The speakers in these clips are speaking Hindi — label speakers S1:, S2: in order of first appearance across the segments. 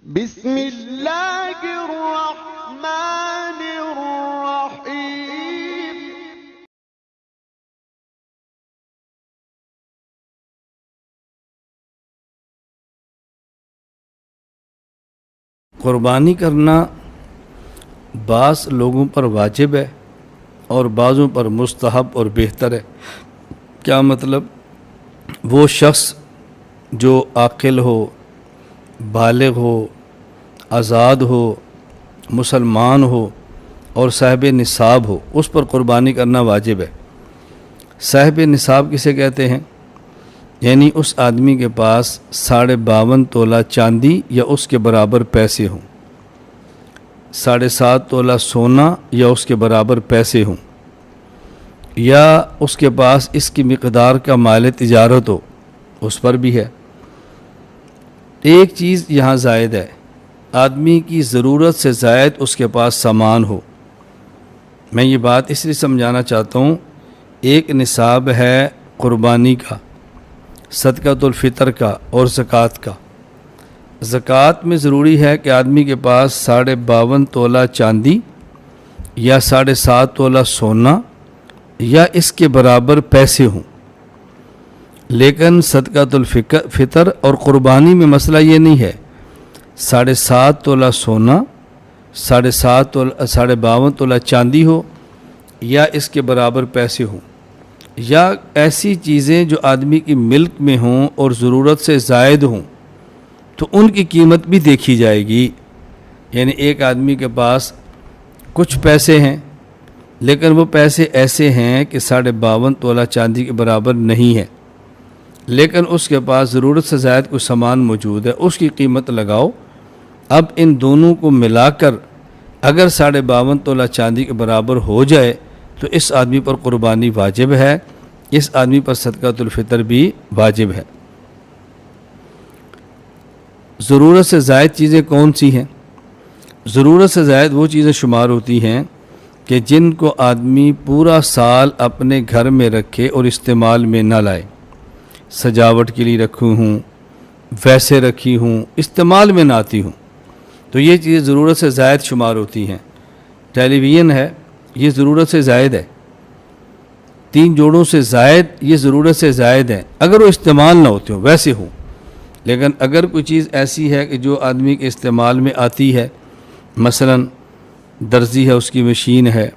S1: बिस्मिल्लाहिर्रहमानिर्रहीम।
S2: कुर्बानी करना बास लोगों पर वाजिब है और बाज़ों पर मुस्तहब और बेहतर है। क्या मतलब? वो शख्स जो आकिल हो, बालिग हो, आज़ाद हो, मुसलमान हो और साहिब निसाब हो, उस पर कुर्बानी करना वाजिब है। साहिब निसाब किसे कहते हैं? यानी उस आदमी के पास 52.5 तोला चांदी या उसके बराबर पैसे हों, 7.5 तोला सोना या उसके बराबर पैसे हों, या उसके पास इसकी मिक़दार का माल तिजारत हो, उस पर भी है। एक चीज़ यहाँ ज़ायद है, आदमी की ज़रूरत से ज़ायद उसके पास सामान हो। मैं ये बात इसलिए समझाना चाहता हूँ, एक निसाब है कुर्बानी का, सदक़ातुल फ़ितर का और ज़कात का। ज़कात में ज़रूरी है कि आदमी के पास 52.5 तोला चांदी या 7.5 तोला सोना या इसके बराबर पैसे हों। लेकिन सदक़ातुल फ़ितर और क़ुरबानी में मसला ये नहीं है 7.5 तोला सोना, 52 तोला चांदी हो या इसके बराबर पैसे हों, या ऐसी चीज़ें जो आदमी की मिल्क में हों और ज़रूरत से ज़ायद हों, तो उनकी कीमत भी देखी जाएगी। यानी एक आदमी के पास कुछ पैसे हैं, लेकिन वो पैसे ऐसे हैं कि 52.5 तोला चांदी के बराबर नहीं है, लेकिन उसके पास ज़रूरत से ज़ायद कुछ सामान मौजूद है, उसकी कीमत लगाओ। अब इन दोनों को मिलाकर अगर 52.5 तोला चांदी के बराबर हो जाए तो इस आदमी पर कुर्बानी वाजिब है, इस आदमी पर सदक़ातुल फ़ितर भी वाजिब है। ज़रूरत से ज़ायद चीज़ें कौन सी हैं? ज़रूरत से ज़ायद वो चीज़ें शुमार होती हैं कि जिनको आदमी पूरा साल अपने घर में रखे और इस्तेमाल में ना लाए। सजावट के लिए रखी हूँ, वैसे रखी हूँ, इस्तेमाल में ना आती हूँ, तो ये चीज़ें ज़रूरत से ज़ायद शुमार होती हैं। टेलीविज़न है, ये ज़रूरत से ज़ायद है। 3 जोड़ों से ज़ायद ये ज़रूरत से ज़ायद है, अगर वो इस्तेमाल ना होते हो, वैसे हो। लेकिन अगर कोई चीज़ ऐसी है कि जो आदमी के इस्तेमाल में आती है, मसलन दर्जी है उसकी मशीन है,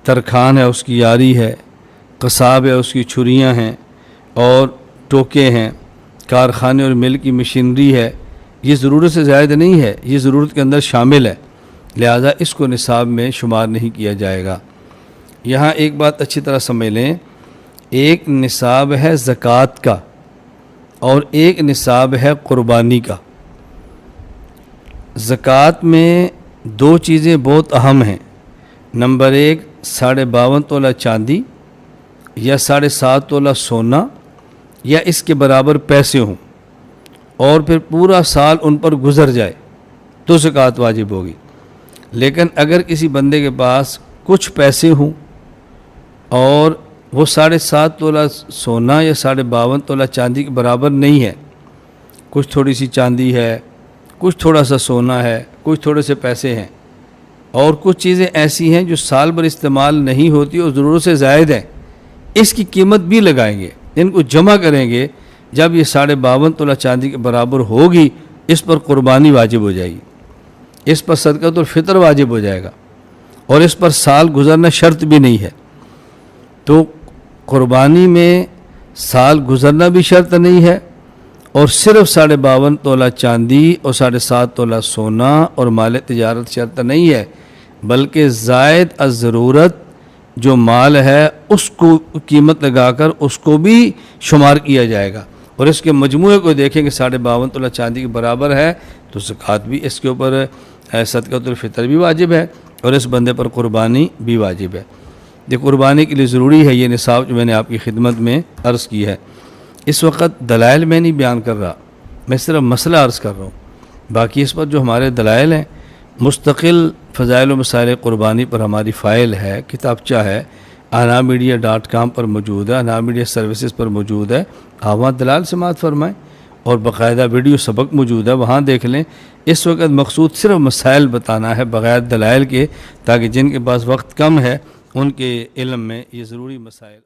S2: तरखान है उसकी यारी है, कसाब है उसकी छुरियाँ हैं और टोके हैं, कारखाने और मिल की मशीनरी है, ये ज़रूरत से ज़ायद नहीं है, ये ज़रूरत के अंदर शामिल है, लिहाजा इसको निसाब में शुमार नहीं किया जाएगा। यहाँ एक बात अच्छी तरह समझ लें, एक निसाब है ज़कात का और एक निसाब है कुर्बानी का। ज़कात में 2 चीज़ें बहुत अहम हैं। नंबर 1, 52.5 तोला चांदी या 7.5 तोला सोना या इसके बराबर पैसे हों और फिर पूरा साल उन पर गुज़र जाए तो ज़कात वाजिब होगी। लेकिन अगर किसी बंदे के पास कुछ पैसे हों और वो 7.5 तोला सोना या 52.5 तोला चांदी के बराबर नहीं है, कुछ थोड़ी सी चांदी है, कुछ थोड़ा सा सोना है, कुछ थोड़े से पैसे हैं, और कुछ चीज़ें ऐसी हैं जो साल भर इस्तेमाल नहीं होती और ज़रूरत से ज़ायद है, इसकी कीमत भी लगाएंगे, इनको जमा करेंगे। जब ये 52.5 तोला चांदी के बराबर होगी, इस पर कुर्बानी वाजिब हो जाएगी, इस पर सदक़ातुल फ़ितर वाजिब हो जाएगा और इस पर साल गुज़रना शर्त भी नहीं है। तो कुर्बानी में साल गुज़रना भी शर्त नहीं है और सिर्फ 52.5 तोला चांदी और 7.5 तोला सोना और माल तिजारत शर्त नहीं है, बल्कि ज़ायद अज़रूरत जो माल है उसको कीमत लगाकर उसको भी शुमार किया जाएगा और इसके मजमूए को देखें कि 52.5 तोला चांदी के बराबर है तो ज़कात भी इसके ऊपर, सदक़ातुल फ़ितर भी वाजिब है और इस बंदे पर कुर्बानी भी वाजिब है। ये कुर्बानी के लिए ज़रूरी है ये निसाब जो मैंने आपकी खिदमत में अर्ज़ की है। इस वक्त दलाइल मैं नहीं बयान कर रहा, मैं सिर्फ मसला अर्ज़ कर रहा हूँ। बाकी इस पर जो हमारे दलाइल हैं, मुस्तकिल फ़ज़ाइल व मसाइल कुर्बानी पर हमारी फ़ाइल है, किताबचा है, anamedia.com पर मौजूद है, अनामीडिया सर्विसेज पर मौजूद है। आप वहाँ दलाल समात फरमाएँ, और बाकायदा वीडियो सबक मौजूद है, वहाँ देख लें। इस वक्त मकसूद सिर्फ मसाइल बताना है बग़ैर दलाइल के, ताकि जिनके पास वक्त कम है उनके इल्म में ये ज़रूरी मसाइल